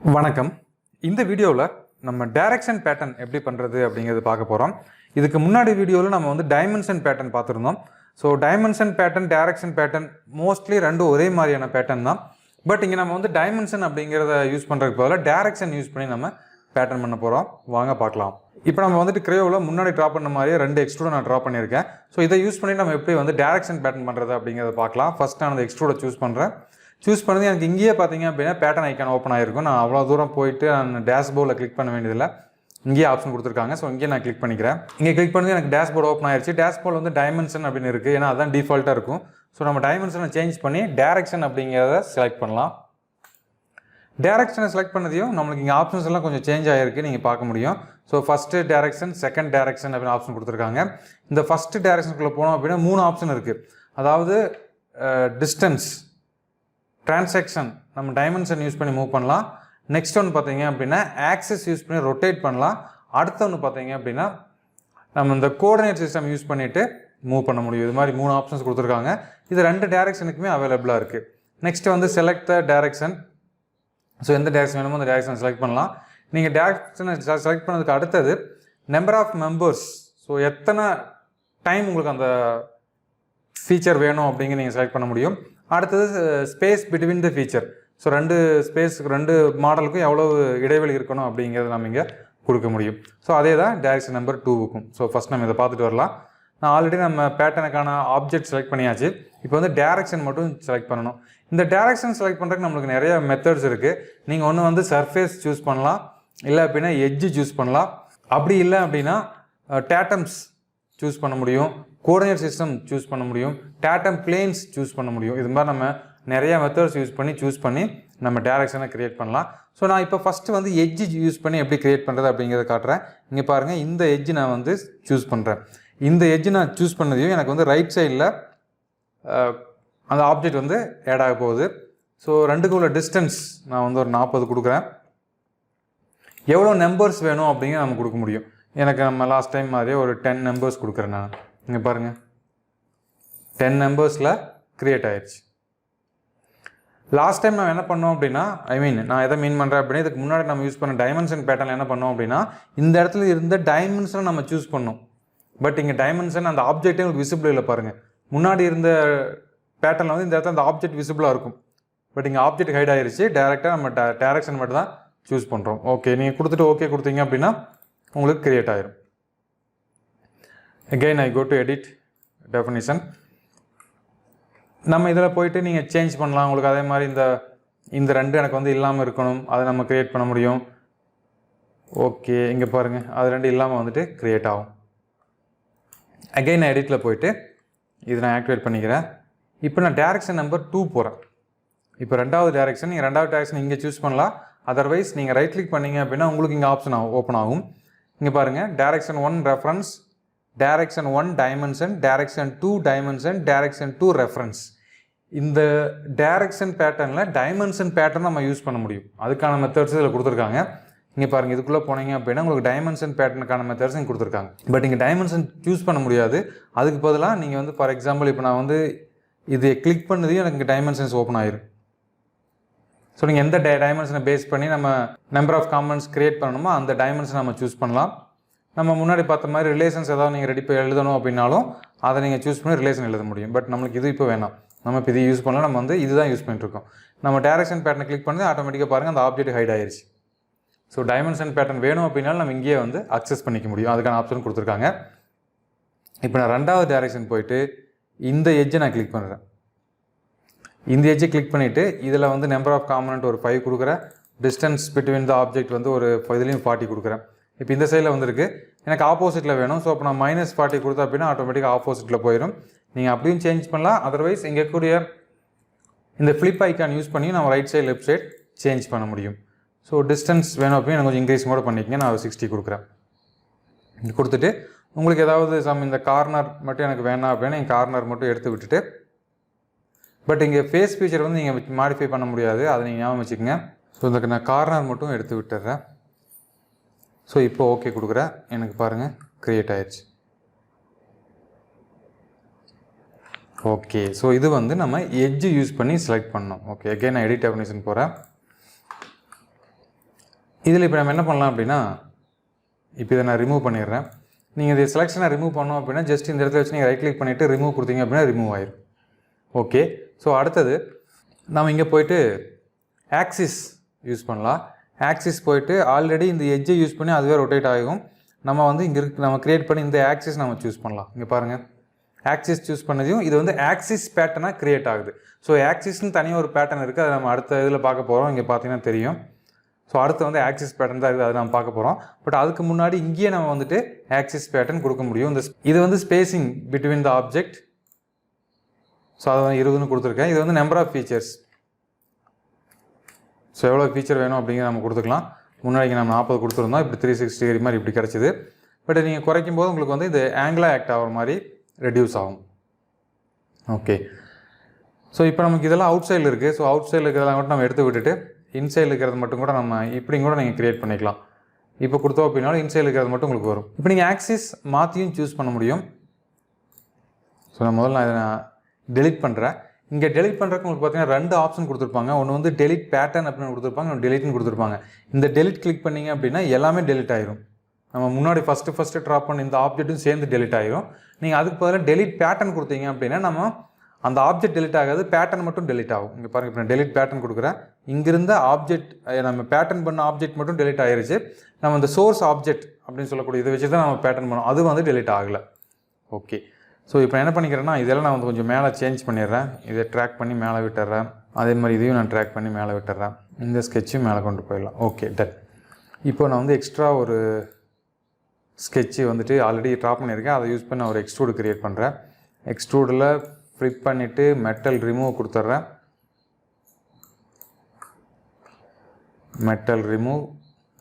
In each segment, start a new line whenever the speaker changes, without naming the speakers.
வணக்கம். இந்த வீடியோவில் நம்ம டைரக்ஷன் பேட்டர்ன் எப்படி பண்ணுறது அப்படிங்கிறது பார்க்க போகிறோம். இதுக்கு முன்னாடி வீடியோவில் நம்ம வந்து டைமென்ஷன் பேட்டர்ன் பார்த்துருந்தோம். So dimension pattern, direction pattern mostly ரெண்டும் ஒரே மாதிரியான பேட்டர்ன் தான். பட் இங்கே நம்ம வந்து டைமென்ஷன் அப்படிங்கிறத யூஸ் பண்ணுறதுக்கு பதிலாக டைரக்ஷன் யூஸ் பண்ணி நம்ம பேட்டர்ன் பண்ண போகிறோம். வாங்க பார்க்கலாம். இப்போ நம்ம வந்துட்டு கிரேயோவில் முன்னாடி ட்ரா பண்ண மாதிரியே 2 எக்ஸ்ட்ரூட நான் ட்ரா பண்ணியிருக்கேன். ஸோ இதை யூஸ் பண்ணி நம்ம எப்படி வந்து டைரக்ஷன் பேட்டர்ன் பண்ணுறது அப்படிங்கிறத பார்க்கலாம். ஃபஸ்ட் நான் அந்த எக்ஸ்ட்ரூட சூஸ் பண்ணது எனக்கு இங்கேயே பார்த்தீங்க அப்படின்னா பேட்டர்ன் ஐக்கான் ஓப்பன் ஆகிருக்கும். நான் அவ்வளோ தூரம் போயிட்டு நான் டேஷ்போர்டில் கிளிக் பண்ண வேண்டியதில்லை. இங்கேயே ஆப்ஷன் கொடுத்துருக்காங்க. ஸோ இங்கேயே நான் கிளிக் பண்ணிக்கிறேன். இங்கே கிளிக் பண்ணி எனக்கு டேஷ்போர்டு ஓப்பன் ஆயிடுச்சு. டேஷ்போர்டில் வந்து டைமென்ஷன் அப்படின்னு இருக்குது, ஏன்னா அதான் டிஃபால்ட்டாக இருக்கும். ஸோ நம்ம டைமென்ஷனை சேஞ்ச் பண்ணி டைரக்ஷன் அப்படிங்கிறத செலக்ட் பண்ணலாம். டைரக்ஷனை செலக்ட் பண்ணதையும் நம்மளுக்கு இங்கே ஆப்ஷன்ஸ் எல்லாம் கொஞ்சம் சேஞ்ச் ஆகிருக்கு, நீங்கள் பார்க்க முடியும். So first direction, second direction அப்படின்னு ஆப்ஷன் கொடுத்துருக்காங்க. இந்த ஃபஸ்ட்டு டைரக்ஷனுக்குள்ளே போனோம் அப்படின்னா 3 ஆப்ஷன் இருக்குது. அதாவது டிஸ்டன்ஸ், டிரான்சாக்ஷன் நம்ம டைமென்ஷன் யூஸ் பண்ணி மூவ் பண்ணலாம். நெக்ஸ்ட் ஒன்று பார்த்தீங்க அப்படின்னா ஆக்சஸ் யூஸ் பண்ணி ரொட்டேட் பண்ணலாம். அடுத்த ஒன்று பார்த்தீங்க அப்படின்னா நம்ம இந்த கோஆர்டினேட் சிஸ்டம் யூஸ் பண்ணிவிட்டு மூவ் பண்ண முடியும். இது மாதிரி 3 ஆப்ஷன்ஸ் கொடுத்துருக்காங்க. இது 2 டைரக்ஷனுக்குமே அவைலபிளாக இருக்குது. நெக்ஸ்ட் வந்து செலக்ட் த டைரக்ஷன். ஸோ எந்த டைரக்ஷன் வேணுமோ அந்த டைரக்ஷன் செலக்ட் பண்ணலாம். நீங்கள் டைரக்ஷனை செலக்ட் பண்ணதுக்கு அடுத்தது நம்பர் ஆஃப் மெம்பர்ஸ், ஸோ எத்தனை டைம் உங்களுக்கு அந்த ஃபீச்சர் வேணும் அப்படிங்கிற நீங்கள் செலக்ட் பண்ண முடியும். அடுத்தது space between the feature. So 2 மாடலுக்கும் எவ்வளோ இடைவெளி இருக்கணும் அப்படிங்கிறத நம்ம இங்கே கொடுக்க முடியும். ஸோ அதே தான் டைரக்ஷன் நம்பர் 2க்கும். ஸோ ஃபஸ்ட் நம்ம இதை பார்த்துட்டு வரலாம். நான் ஆல்ரெடி நம்ம பேட்டர்னுக்கான ஆப்ஜெக்ட் செலக்ட் பண்ணியாச்சு. இப்போ வந்து டைரக்ஷன் மட்டும் செலக்ட் பண்ணணும். இந்த டைரக்ஷன் செலக்ட் பண்ணுறதுக்கு நம்மளுக்கு நிறைய மெத்தட்ஸ் இருக்குது. நீங்கள் ஒன்று வந்து சர்ஃபேஸ் சூஸ் பண்ணலாம், இல்லை அப்படின்னா எட்ஜு சூஸ் பண்ணலாம். அப்படி இல்லை அப்படின்னா டேட்டம்ஸ் சூஸ் பண்ண முடியும், கோஆர்டினேட் சிஸ்டம் சூஸ் பண்ண முடியும், டேட்டம் பிளேன்ஸ் சூஸ் பண்ண முடியும். இது மாதிரி நம்ம நிறையா மெத்தட்ஸ் சூஸ் பண்ணி நம்ம டைரக்ஷனை க்ரியேட் பண்ணலாம். ஸோ நான் இப்போ ஃபஸ்ட்டு வந்து எட்ஜு யூஸ் பண்ணி எப்படி க்ரியேட் பண்ணுறது அப்படிங்கிறத காட்டுறேன். இங்கே பாருங்கள், இந்த எட்ஜு நான் வந்து சூஸ் பண்ணுறேன். இந்த எட்ஜு நான் சூஸ் பண்ணதையும் எனக்கு வந்து ரைட் சைடில் அந்த ஆப்ஜெக்ட் வந்து ஆட் ஆக போகுது. ஸோ 2க்கு உள்ள டிஸ்டன்ஸ் நான் வந்து ஒரு 40 கொடுக்குறேன். எவ்வளோ நம்பர்ஸ் வேணும் அப்படிங்கிற நம்ம கொடுக்க முடியும். எனக்கு நம்ம லாஸ்ட் டைம் மாதிரியே ஒரு 10 நம்பர்ஸ் கொடுக்குறேன் நான். இங்கே பாருங்கள், 10 நம்பர்ஸில் க்ரியேட் ஆயிடுச்சு. லாஸ்ட் டைம் நம்ம என்ன பண்ணோம் அப்படின்னா, நான் எதை மீன் பண்ணுறேன் அப்படின்னா, இதுக்கு முன்னாடி நம்ம யூஸ் பண்ண டைமென்ஷன் பேட்டர்னில் என்ன பண்ணோம் அப்படின்னா, இந்த இடத்துல இருந்த டைமென்ஷனை நம்ம சூஸ் பண்ணோம். பட் இங்கே டைமென்ஷன் அந்த ஆப்ஜெக்டே உங்களுக்கு விசிபிள் இல்லை. பாருங்கள், முன்னாடி இருந்த பேட்டர்னில் வந்து இந்த இடத்துல அந்த ஆப்ஜெக்ட் விசிபிளாக இருக்கும். பட் இங்கே ஆப்ஜெக்ட் ஹைட் ஆகிருச்சு. டேரெக்டாக நம்ம டைரக்ஷன் மட்டும் தான் சூஸ் பண்ணுறோம். ஓகே, நீங்கள் கொடுத்துட்டு ஓகே கொடுத்தீங்க அப்படின்னா உங்களுக்கு கிரியேட் ஆகிரும். Again I go to edit definition. நம்ம இதில் போயிட்டு நீங்கள் சேஞ்ச் பண்ணலாம். உங்களுக்கு அதே மாதிரி இந்த 2 எனக்கு வந்து இல்லாமல் இருக்கணும், அதை நம்ம க்ரியேட் பண்ண முடியும். ஓகே, இங்கே பாருங்கள், அது 2 இல்லாமல் வந்துட்டு க்ரியேட் ஆகும். அகெயின் நான் எடிட்டில் போயிட்டு இது நான் ஆக்டிவேட் பண்ணிக்கிறேன். இப்போ நான் டைரக்ஷன் நம்பர் 2 போகிறேன். இப்போ 2வது டைரக்ஷன், நீங்கள் 2வது டைரக்ஷன் இங்கே சூஸ் பண்ணலாம். அதர்வைஸ் நீங்கள் ரைட் கிளிக் பண்ணிங்க அப்படின்னா உங்களுக்கு இங்கே ஆப்ஷன் ஓப்பன் ஆகும். இங்கே பாருங்கள், direction 1 reference, direction 1 dimension, direction 2 dimension, direction 2 reference. இந்த டைரக்ஷன் பேட்டர்னில் டைமென்ஷன் பேட்டர்ன் நம்ம யூஸ் பண்ண முடியும். அதுக்கான மெத்தட்ஸ் இதில் கொடுத்துருக்காங்க. இங்கே பாருங்கள், இதுக்குள்ளே போனீங்க அப்படின்னா உங்களுக்கு டைமென்ஷன் பேட்டர்னுக்கான மெத்தட்ஸ் இங்கே கொடுத்துருக்காங்க. பட் இங்கே டைமென்ஷன் சூஸ் பண்ண முடியாது. அதுக்கு பதிலாக நீங்கள் வந்து ஃபார் எக்ஸாம்பிள் இப்போ நான் வந்து இது கிளிக் பண்ணதையும் எனக்கு இங்கே டைமென்ஷன்ஸ் ஓப்பன் ஆயிரும். ஸோ நீங்கள் எந்த டைமென்ஷனை பேஸ் பண்ணி நம்ம நம்பர் ஆஃப் காம்பனன்ட்ஸ் க்ரியேட் பண்ணணுமோ அந்த டைமென்ஷனை நம்ம சூஸ் பண்ணலாம். நம்ம முன்னாடி பார்த்த மாதிரி ரிலேஷன்ஸ் ஏதாவது நீங்கள் ரெடி பண்ணி எழுதணும் அப்படின்னாலும் அதை நீங்கள் சூஸ் பண்ணி ரிலேஷன் எழுத முடியும். பட் நம்மளுக்கு இது இப்போ வேணாம், நம்ம இப்போ இது யூஸ் பண்ணலாம். நம்ம வந்து இதுதான் யூஸ் பண்ணிட்டுருக்கோம். நம்ம டைரக்ஷன் பேட்டர்னை கிளிக் பண்ணி ஆட்டோமேட்டிக்காக பாருங்கள் அந்த ஆப்ஜெக்ட் ஹைட் ஆயிடுச்சு. ஸோ டைமென்ஷன் பேட்டர்ன் வேணும் அப்படின்னாலும் நம்ம இங்கேயே வந்து அக்சஸ் பண்ணிக்க முடியும். அதுக்கான ஆப்ஷன் கொடுத்துருக்காங்க. இப்போ நான் 2வது டைரக்ஷன் போயிட்டு இந்த எட்ஜை நான் கிளிக் பண்ணுறேன். இந்த எட்ஜை கிளிக் பண்ணிவிட்டு இதில் வந்து நம்பர் ஆஃப் காம்பனன்ட் ஒரு 5 கொடுக்குறேன். டிஸ்டன்ஸ் பிட்வீன் த ஆப்ஜெக்ட் வந்து ஒரு இதுலேயும் 40 கொடுக்குறேன். இப்போ இந்த சைடில் வந்துருக்கு, எனக்கு ஆப்போசிட்டில் வேணும். ஸோ அப்போ நான் -40 கொடுத்தா அப்படின்னா ஆட்டோமேட்டிக்காக ஆப்போசிட்டில் போயிடும். நீங்கள் அப்படியும் சேஞ்ச் பண்ணலாம். அதர்வைஸ் இங்கே கூடிய இந்த ஃப்ளிப் ஐக்கான் யூஸ் பண்ணி நம்ம right side left side change பண்ண முடியும். ஸோ டிஸ்டன்ஸ் வேணும் அப்படின்னு எனக்கு கொஞ்சம் இன்க்ரீஸ் கூட பண்ணிக்கங்க. நான் 60 கொடுக்குறேன். இங்கே கொடுத்துட்டு உங்களுக்கு ஏதாவது இந்த கார்னர் மட்டும் எனக்கு வேணாம் அப்படின்னா நீங்கள் கார்னர் மட்டும் எடுத்து விட்டுட்டு, பட் இங்கே ஃபேஸ் ஃபீச்சர் வந்து நீங்கள் மாடிஃபை பண்ண முடியாது, அதை நீங்கள் ஞாபகம் வச்சுக்கோங்க. ஸோ இந்த நான் கார்னர் மட்டும் எடுத்து விட்டுறேன். ஸோ இப்போ ஓகே கொடுக்குறேன். எனக்கு பாருங்கள் க்ரியேட் ஆயிடுச்சு. ஓகே, ஸோ இது வந்து நம்ம எட்ஜு யூஸ் பண்ணி செலக்ட் பண்ணோம். ஓகே, அகைன் நான் எடிட் டெஃபினிஷன் போகிறேன். இதில் இப்போ நம்ம என்ன பண்ணலாம் அப்படின்னா, இப்போ இதை நான் ரிமூவ் பண்ணிடுறேன். நீங்கள் இதை செலெக்ஷனை ரிமூவ் பண்ணோம் அப்படின்னா ஜஸ்ட் இந்த இடத்துல வச்சு நீங்கள் ரைட் கிளிக் பண்ணிவிட்டு ரிமூவ் கொடுத்தீங்க அப்படின்னா ரிமூவ் ஆயிடும். ஓகே, ஸோ அடுத்தது நம்ம இங்கே போய்ட்டு ஆக்சிஸ் யூஸ் பண்ணலாம். ஆக்சிஸ் போய்ட்டு ஆல்ரெடி இந்த எட்ஜை யூஸ் பண்ணி அதுவே ரொட்டேட் ஆகும். நம்ம வந்து இங்கே நம்ம க்ரியேட் பண்ணி இந்த ஆக்சிஸ் நம்ம சூஸ் பண்ணலாம். இங்கே பாருங்கள், ஆக்சிஸ் சூஸ் பண்ணதையும் இது வந்து ஆக்சிஸ் பேட்டர்னாக க்ரியேட் ஆகுது. ஸோ ஆக்சிஸ்னு தனியாக ஒரு பேட்டர்ன் இருக்குது, அதை நம்ம அடுத்த இதில் பார்க்க போகிறோம். இங்கே பார்த்தீங்கன்னா தெரியும். ஸோ அடுத்து வந்து ஆக்சிஸ் பேட்டர்ன் தான் இருக்குது, அதை நம்ம பார்க்க போகிறோம். பட் அதுக்கு முன்னாடி இங்கேயே நம்ம வந்துட்டு ஆக்சிஸ் பேட்டர்ன் கொடுக்க முடியும். இது வந்து spacing between the object. So அதை வந்து 20ன்னு கொடுத்துருக்கேன். இது வந்து நம்பர் ஆஃப் ஃபீச்சர்ஸ். ஸோ எவ்வளோ ஃபீச்சர் வேணும் அப்படிங்கிற நம்ம கொடுத்துக்கலாம். முன்னாடி நம்ம 40 கொடுத்துருந்தோம், இப்படி 360 டிகிரி மாதிரி இப்படி கிடச்சிது. பட் நீங்கள் குறைக்கும் போது உங்களுக்கு வந்து இது ஆங்கிளாக ஆக்ட் ஆகிற மாதிரி ரெடியூஸ் ஆகும். ஓகே, ஸோ இப்போ நமக்கு இதெல்லாம் அவுட் சைடில் இருக்குது. ஸோ அவுட் சைடில் இருக்கிறதெல்லாம் கூட நம்ம எடுத்து விட்டுட்டு இன்சைடில் இருக்கிறது மட்டும் கூட நம்ம இப்படியும் கூட நீங்கள் க்ரியேட் பண்ணிக்கலாம். இப்போ கொடுத்தோம் அப்படின்னாலும் இன்சைடில் இருக்கிறது மட்டும் உங்களுக்கு வரும். இப்போ நீங்கள் ஆக்சிஸ் மாற்றியும் சூஸ் பண்ண முடியும். ஸோ நான் முதல்ல இதை நான் டெலிட் பண்ணுறேன். இங்கே டெலிட் பண்ணுறதுக்கு உங்களுக்கு பார்த்தீங்கன்னா 2 ஆப்ஷன் கொடுத்துருப்பாங்க. ஒன்று வந்து டெலிட் பேட்டர்ன் அப்படின்னு கொடுத்துருப்பாங்க, ஒன்று டெலிட்னு கொடுத்துருப்பாங்க. இந்த டெலிட் கிளிக் பண்ணிங்க அப்படின்னா எல்லாமே டெலிட் ஆயிரும். நம்ம முன்னாடி ஃபஸ்ட்டு ட்ராப் பண்ண இந்த ஆப்ஜெக்ட்டும் சேர்ந்து டெலிட் ஆயிரும். நீங்கள் அதுக்கு பதிலாக டெலிட் பேட்டர்ன் கொடுத்தீங்க அப்படின்னா நம்ம அந்த ஆப்ஜெக்ட் டெலிட் ஆகாது, பேட்டர்ன் மட்டும் டெலிட் ஆகும். இங்கே பாருங்கள், இப்போ நான் டெலிட் பேட்டர்ன் கொடுக்குறேன். இங்கிருந்த ஆப்ஜெக்ட் நம்ம பேட்டர்ன் பண்ண ஆப்ஜெக்ட் மட்டும் டெலிட் ஆகிருச்சு. நம்ம இந்த சோர்ஸ் ஆப்ஜெக்ட் அப்படின்னு சொல்லக்கூடிய இதை வச்சு தான் நம்ம பேட்டர்ன் பண்ணோம், அது வந்து டெலிட் ஆகலை. ஓகே, ஸோ இப்போ என்ன பண்ணிக்கிறேன்னா இதெல்லாம் நான் வந்து கொஞ்சம் மேலே சேஞ்ச் பண்ணிடுறேன். இதை ட்ராக் பண்ணி மேலே விட்டுறேன். அதே மாதிரி இதையும் நான் ட்ராக் பண்ணி மேலே விட்டுறேன். இந்த ஸ்கெட்சும் மேலே கொண்டு போயிடலாம். Okay, done. இப்போ நான் வந்து எக்ஸ்ட்ரா ஒரு ஸ்கெட்சு வந்துட்டு ஆல்ரெடி ட்ராப் பண்ணியிருக்கேன், அதை யூஸ் பண்ணி ஒரு எக்ஸ்ட்ரூடு க்ரியேட் பண்ணுறேன். எக்ஸ்ட்ரூடில் ஃப்ளிப் பண்ணிவிட்டு மெட்டல் ரிமூவ் கொடுத்துட்றேன். Metal remove.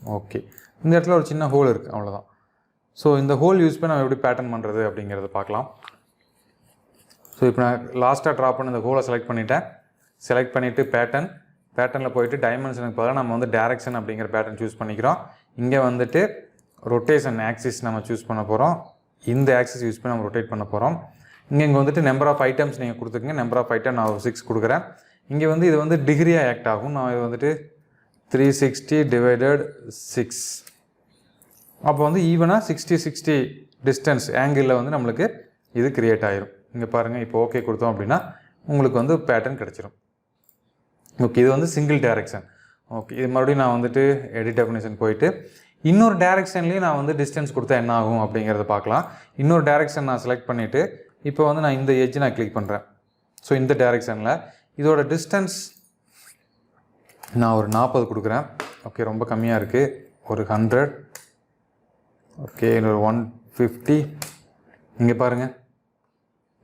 ஓகே, இந்த இடத்துல ஒரு சின்ன ஹோல் இருக்குது, அவ்வளோதான். ஸோ இந்த ஹோல் யூஸ் பண்ணி நம்ம எப்படி பேட்டர்ன் பண்ணுறது அப்படிங்கிறத பார்க்கலாம். ஸோ இப்போ நான் லாஸ்ட்டாக ட்ராப் பண்ணி இந்த ஹோலை செலக்ட் பண்ணிவிட்டேன். செலக்ட் பண்ணிவிட்டு பேட்டர்னில் போயிட்டு டைமென்ஷனுக்கு பதிலாக நம்ம வந்து டேரக்ஷன் அப்படிங்கிற பேட்டர்ன் சூஸ் பண்ணிக்கிறோம். இங்கே வந்துட்டு ரொட்டேஷன் ஆக்சிஸ் நம்ம சூஸ் பண்ண போகிறோம். இந்த ஆக்சிஸ் யூஸ் பண்ணி நம்ம ரொட்டேட் பண்ண போகிறோம். இங்கே வந்துட்டு நம்பர் ஆஃப் ஐட்டம்ஸ் நீங்கள் கொடுத்துருங்க. நம்பர் ஆஃப் ஐட்டம் நான் 6 கொடுக்குறேன். இங்கே வந்து இது வந்து டிகிரியாக ஆக்ட் ஆகும். நான் இது வந்துட்டு 360/6. அப்போ வந்து ஈவனாக 60 டிஸ்டன்ஸ் ஆங்கிளில் வந்து நம்மளுக்கு இது க்ரியேட் ஆகிரும். இங்கே பாருங்கள், இப்போ ஓகே கொடுத்தோம் அப்படின்னா உங்களுக்கு வந்து பேட்டர்ன் கிடச்சிரும். ஓகே, இது வந்து சிங்கிள் டேரெக்ஷன். ஓகே, இது மறுபடியும் நான் வந்துட்டு எடிட் டெஃபினிஷன் போயிட்டு இன்னொரு டேரெக்ஷன்லேயும் நான் வந்து டிஸ்டன்ஸ் கொடுத்தா என்ன ஆகும் அப்படிங்கிறத பார்க்கலாம். இன்னொரு டேரெக்ஷன் நான் செலக்ட் பண்ணிவிட்டு இப்போ வந்து நான் இந்த எட்ஜ் நான் கிளிக் பண்ணுறேன். ஸோ இந்த டேரெக்ஷனில் இதோட டிஸ்டன்ஸ் நான் ஒரு 40 கொடுக்குறேன். ஓகே, ரொம்ப கம்மியாக இருக்குது. ஒரு 100. ஓகே, ஒரு 150. இங்கே பாருங்கள்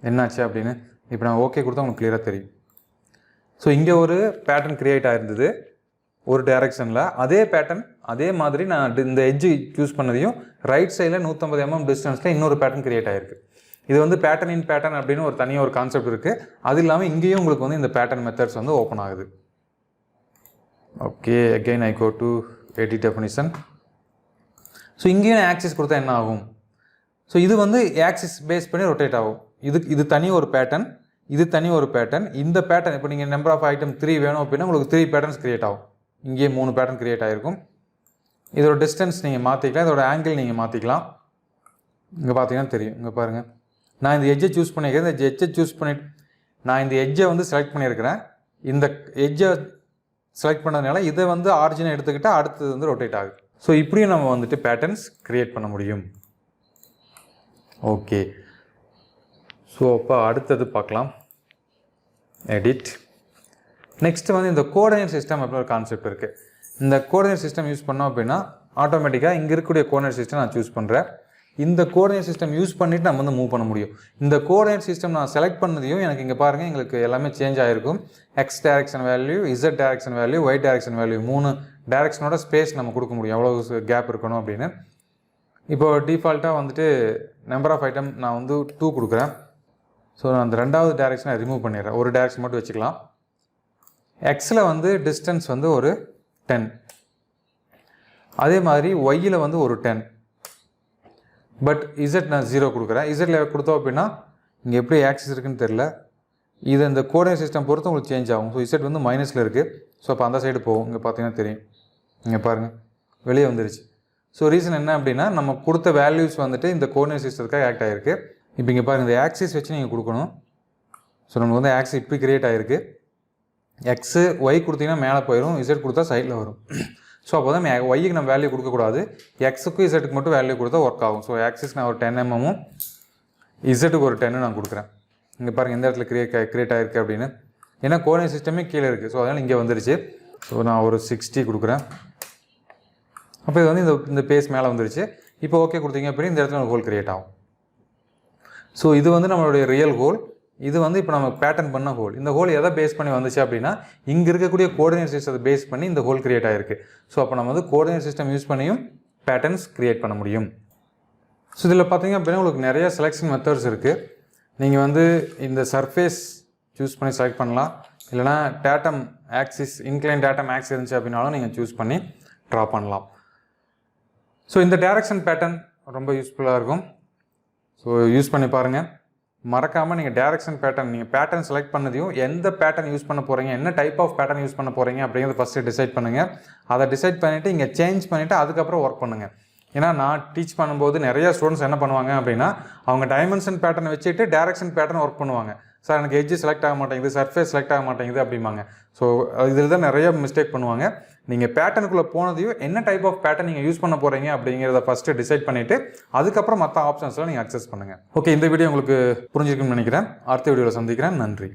என்னாச்சு அப்படின்னு. இப்போ நான் ஓகே கொடுத்தா உங்களுக்கு கிளியராக தெரியும். ஸோ இங்கே ஒரு பேட்டர்ன் க்ரியேட் ஆகிருந்தது ஒரு டைரெக்ஷனில். அதே பேட்டர்ன் அதே மாதிரி நான் இந்த எட்ஜு சூஸ் பண்ணதையும் ரைட் சைடில் 150 mm டிஸ்டன்ஸில் இன்னொரு பேட்டர்ன் க்ரியேட் ஆகிருக்கு. இது வந்து பேட்டர்ன் இன் பேட்டர்ன் அப்படின்னு ஒரு தனியாக ஒரு கான்செப்ட் இருக்குது. அது இல்லாமல் இங்கேயும் உங்களுக்கு வந்து இந்த பேட்டர்ன் மெத்தட்ஸ் வந்து ஓப்பன் ஆகுது. Okay, again I go to edit definition. So இங்கேயும் ஆக்சிஸ் கொடுத்தா என்ன ஆகும்? ஸோ இது வந்து ஆக்சிஸ் பேஸ் பண்ணி ரொட்டேட் ஆகும். இது தனி ஒரு பேட்டர்ன், இது தனி ஒரு பேட்டர்ன். இந்த பேட்டர்ன் இப்போ நீங்கள் நம்பர் ஆஃப் ஐட்டம் 3 வேணும் அப்படின்னா உங்களுக்கு 3 பேட்டர்ன்ஸ் க்ரியேட் ஆகும். இங்கே 3 பேட்டர்ன் க்ரியேட் ஆகிருக்கும். இதோட டிஸ்டன்ஸ் நீங்கள் மாற்றிக்கலாம், இதோட ஆங்கிள் நீங்கள் மாற்றிக்கலாம். இங்கே பார்த்தீங்கன்னா தெரியும். இங்கே பாருங்கள், நான் இந்த எட்ஜை சூஸ் பண்ணியிருக்கேன். இந்த எட்ஜை சூஸ் பண்ணிட்டு நான் இந்த எட்ஜை வந்து செலக்ட் பண்ணியிருக்கிறேன். இந்த எட்ஜை செலக்ட் பண்ணதுனால இதை வந்து ஆரிஜினை எடுத்துக்கிட்டால் அடுத்தது வந்து ரொட்டேட் ஆகுது. ஸோ இப்படியும் நம்ம வந்துட்டு பேட்டர்ன்ஸ் க்ரியேட் பண்ண முடியும். ஓகே, ஸோ அப்போ அடுத்தது பார்க்கலாம். எடிட். நெக்ஸ்ட் வந்து இந்த கோஆர்டினேட் சிஸ்டம் அப்படின்னு ஒரு கான்செப்ட் இருக்குது. இந்த கோஆர்டினேட் சிஸ்டம் யூஸ் பண்ணோம் அப்படின்னா ஆட்டோமேட்டிக்காக இங்கே இருக்கக்கூடிய கோஆர்டினேட் சிஸ்டம் நான் சூஸ் பண்ணுறேன். இந்த கோஆர்டினேட் சிஸ்டம் யூஸ் பண்ணிவிட்டு நம்ம வந்து மூவ் பண்ண முடியும். இந்த கோஆர்டினேட் சிஸ்டம் நான் செலக்ட் பண்ணதையும் எனக்கு இங்கே பாருங்கள் எங்களுக்கு எல்லாமே சேஞ்ச் ஆகிருக்கும். X direction value, Z direction value, Y direction value, 3 டைரக்ஷனோட ஸ்பேஸ் நம்ம கொடுக்க முடியும், எவ்வளோ கேப் இருக்கணும் அப்படின்னு. இப்போ டிஃபால்ட்டாக வந்துட்டு நம்பர் ஆஃப் ஐட்டம் நான் வந்து 2 கொடுக்குறேன். ஸோ நான் அந்த 2வது டைரக்ஷனை ரிமூவ் பண்ணிடுறேன். ஒரு டைரக்ஷன் மட்டும் வச்சுக்கலாம். எக்ஸில் வந்து டிஸ்டன்ஸ் வந்து ஒரு 10. அதே மாதிரி ஒய்யில் வந்து ஒரு 10. பட் இசட் நான் 0 கொடுக்குறேன். இசட்டில் கொடுத்தோம் அப்படின்னா இங்கே எப்படி ஆக்சிஸ் இருக்குன்னு தெரில. இது இந்த கோஆர்டினேட் சிஸ்டம் பொறுத்து உங்களுக்கு சேஞ்ச் ஆகும். ஸோ இசட் வந்து மைனஸில் இருக்குது. ஸோ அப்போ அந்த சைடு போகும். இங்கே பார்த்தீங்கன்னா தெரியும். இங்கே பாருங்கள் வெளியே வந்துருச்சு. ஸோ ரீசன் என்ன அப்படின்னா நம்ம கொடுத்த வேல்யூஸ் வந்துட்டு இந்த கோஆர்டினேட் சிஸ்டத்துக்காக ஆக்ட் ஆகிருக்கு. இப்போ இங்கே பாருங்கள், இந்த ஆக்சிஸ் வச்சு நீங்கள் கொடுக்கணும். ஸோ நமக்கு வந்து ஆக்சிஸ் இப்படி கிரியேட் ஆகிருக்கு. எக்ஸு ஒய் கொடுத்தீங்கன்னா மேலே போயிடும், இசட் கொடுத்தா சைடில் வரும். ஸோ அப்போ தான் ஒய்க்கு நம்ம வேல்யூ கொடுக்கக்கூடாது, எக்ஸுக்கும் இசட்டுக்கு மட்டும் வேல்யூ கொடுத்தா ஒர்க் ஆகும். ஸோ ஆக்சிஸ் நான் ஒரு 10 mm இசட்டுக்கு ஒரு 10 நான் கொடுக்குறேன். இங்கே பாருங்கள் எந்த இடத்துல கிரியேட் ஆகிருக்கு அப்படின்னு. ஏன்னா கோஆர்டினேட் சிஸ்டமே கீழே இருக்குது. ஸோ அதனால் இங்கே வந்துருச்சு. ஸோ நான் ஒரு 60 கொடுக்குறேன். அப்போ இது வந்து இந்த பேஸ் மேலே வந்துருச்சு. இப்போ ஓகே கொடுத்தீங்க அப்படின்னா இந்த இடத்துல ஒரு ஹோல் கிரியேட் ஆகும். ஸோ இது வந்து நம்மளுடைய ரியல் ஹோல். இது வந்து இப்போ நம்ம பேட்டர்ன் பண்ண ஹோல். இந்த ஹோல் எதை பேஸ் பண்ணி வந்துச்சு அப்படின்னா இங்கே இருக்கக்கூடிய கோஆர்டினேட் சிஸ்டத்தை பேஸ் பண்ணி இந்த ஹோல் கிரியேட் ஆகிருக்கு. ஸோ அப்போ நம்ம வந்து கோஆர்டினேட் சிஸ்டம் யூஸ் பண்ணியும் பேட்டர்ன்ஸ் கிரியேட் பண்ண முடியும். ஸோ இதில் பார்த்தீங்க அப்படின்னா உங்களுக்கு நிறைய செலெக்ஷன் மெத்தட்ஸ் இருக்குது. நீங்கள் வந்து இந்த சர்ஃபேஸ் சூஸ் பண்ணி செலக்ட் பண்ணலாம், இல்லைனா datum axis incline datum axis இருந்துச்சு அப்படின்னாலும் நீங்கள் சூஸ் பண்ணி ட்ரா பண்ணலாம். ஸோ இந்த டைரக்ஷன் பேட்டர்ன் ரொம்ப யூஸ்ஃபுல்லாக இருக்கும். ஸோ யூஸ் பண்ணி பாருங்கள். மறக்காமல் நீங்கள் டைரக்ஷன் பேட்டர்ன், நீங்கள் பேட்டர்ன் செலக்ட் பண்ணதையும் எந்த பேட்டர்ன் யூஸ் பண்ண போகிறீங்க, என்ன டைப் ஆஃப் பேட்டர்ன் யூஸ் பண்ண போகிறீங்க அப்படிங்கிறத ஃபஸ்ட்டு டிசைட் பண்ணுங்கள். அதை டிசைட் பண்ணிவிட்டு இங்கே சேஞ்ச் பண்ணிவிட்டு அதுக்கப்புறம் ஒர்க் பண்ணுங்கள். ஏன்னா நான் டீச் பண்ணும்போது நிறைய ஸ்டூடெண்ட்ஸ் என்ன பண்ணுவாங்க அப்படின்னா அவங்க டைமென்ஷன் பேட்டர்னை வச்சுட்டு டைரக்ஷன் பேட்டர்ன் ஒர்க் பண்ணுவாங்க. சார் எனக்கு எட்ஜ் செலக்ட் ஆக மாட்டேங்குது, சர்ஃபேஸ் செலக்ட் ஆக மாட்டேங்குது அப்படிம்பாங்க. ஸோ இதில் தான் நிறைய மிஸ்டேக் பண்ணுவாங்க. நீங்கள் பேட்டர்னுக்குள்ளே போனதையும் என்ன டைப் ஆஃப் பேட்டர்ன் நீங்கள் யூஸ் பண்ண போகிறீங்க அப்படிங்கிறத ஃபஸ்ட்டு டிசைட் பண்ணிவிட்டு அதுக்கப்புறம் மற்ற ஆப்ஷன்ஸ்லாம் நீங்கள் அக்சஸ் பண்ணுங்கள். ஓகே, இந்த வீடியோ உங்களுக்கு புரிஞ்சிருக்குன்னு நினைக்கிறேன். அடுத்த வீடியோவில் சந்திக்கிறேன். நன்றி.